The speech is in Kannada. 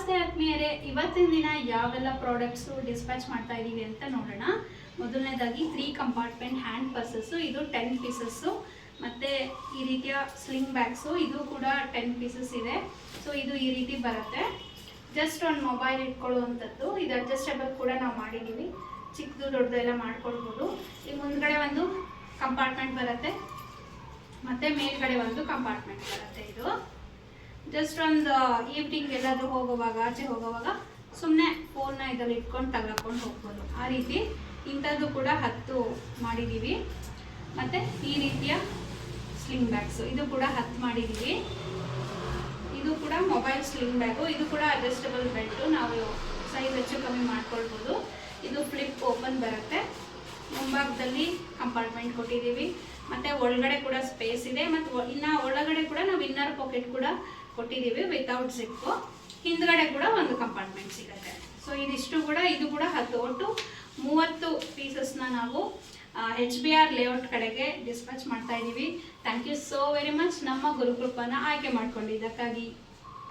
ನಮಸ್ತೆ ಆತ್ಮೀಯರೇ, ಇವತ್ತಿನ ದಿನ ಯಾವೆಲ್ಲ ಪ್ರಾಡಕ್ಟ್ಸು ಡಿಸ್ಪ್ಯಾಚ್ ಮಾಡ್ತಾ ಇದ್ದೀವಿ ಅಂತ ನೋಡೋಣ. ಮೊದಲನೇದಾಗಿ 3 ಕಂಪಾರ್ಟ್ಮೆಂಟ್ ಹ್ಯಾಂಡ್ ಪರ್ಸಸ್ಸು, ಇದು 10 ಪೀಸಸ್ಸು. ಮತ್ತು ಈ ರೀತಿಯ ಸ್ಲಿಂಗ್ ಬ್ಯಾಗ್ಸು, ಇದು ಕೂಡ 10 ಪೀಸಸ್ ಇದೆ. ಸೊ ಇದು ಈ ರೀತಿ ಬರುತ್ತೆ. ಜಸ್ಟ್ ಒಂದು ಮೊಬೈಲ್ ಇಟ್ಕೊಳ್ಳುವಂಥದ್ದು. ಇದು ಅಡ್ಜಸ್ಟೇಬಲ್ ಕೂಡ ನಾವು ಮಾಡಿದ್ದೀವಿ, ಚಿಕ್ಕದು ದೊಡ್ಡದು ಎಲ್ಲ ಮಾಡ್ಕೊಳ್ಬೋದು. ಈ ಮುಂದ್ಗಡೆ ಒಂದು ಕಂಪಾರ್ಟ್ಮೆಂಟ್ ಬರುತ್ತೆ ಮತ್ತು ಮೇಲ್ಗಡೆ ಒಂದು ಕಂಪಾರ್ಟ್ಮೆಂಟ್ ಬರುತ್ತೆ. ಇದು ಜಸ್ಟ್ ಒಂದು ಈವ್ನಿಂಗ್ ಎಲ್ಲಾದರೂ ಹೋಗುವಾಗ, ಆಚೆ ಹೋಗುವಾಗ ಸುಮ್ಮನೆ ಫೋನ್ನ ಇದರಲ್ಲಿ ಇಟ್ಕೊಂಡು ತಗೊಂಡು ಹೋಗ್ಬೋದು. ಆ ರೀತಿ ಇಂಥದ್ದು ಕೂಡ 10 ಮಾಡಿದ್ದೀವಿ. ಮತ್ತು ಈ ರೀತಿಯ ಸ್ಲಿಂಗ್ ಬ್ಯಾಗ್ಸು, ಇದು ಕೂಡ 10 ಮಾಡಿದ್ದೀವಿ. ಇದು ಕೂಡ ಮೊಬೈಲ್ ಸ್ಲಿಂಗ್ ಬ್ಯಾಗು, ಇದು ಕೂಡ ಅಡ್ಜಸ್ಟಬಲ್ ಬೆಲ್ಟು, ನಾವು ಸೈಜ್ ಹೆಚ್ಚು ಕಮ್ಮಿ ಮಾಡ್ಕೊಳ್ಬೋದು. ಇದು ಫ್ಲಿಪ್ ಓಪನ್ ಬರುತ್ತೆ. ಮುಂಭಾಗದಲ್ಲಿ ಕಂಪಾರ್ಟ್ಮೆಂಟ್ ಕೊಟ್ಟಿದ್ದೀವಿ, ಮತ್ತು ಒಳಗಡೆ ಕೂಡ ಸ್ಪೇಸ್ ಇದೆ. ಮತ್ತು ಇನ್ನು ಒಳಗಡೆ ಕೂಡ ನಾವು ಇನ್ನರ್ ಪಾಕೆಟ್ ಕೂಡ ಕೊಟ್ಟಿದ್ದೀವಿ ವಿತೌಟ್ ಜಿಪ್ಪು. ಹಿಂದ್ಗಡೆ ಕೂಡ ಒಂದು ಕಂಪಾರ್ಟ್ಮೆಂಟ್ ಸಿಗುತ್ತೆ. ಸೊ ಇದಿಷ್ಟು ಕೂಡ, ಇದು ಕೂಡ 10, ಒಟ್ಟು 30 ಪೀಸಸ್ನ ನಾವು HBR ಲೇಔಟ್ ಕಡೆಗೆ ಡಿಸ್ಪ್ಯಾಚ್ ಮಾಡ್ತಾ ಇದ್ದೀವಿ. Thank you so very much ನಮ್ಮ ಗುರುಕೃಪನ ಆಯ್ಕೆ ಮಾಡ್ಕೊಂಡಿದ್ದಕ್ಕಾಗಿ.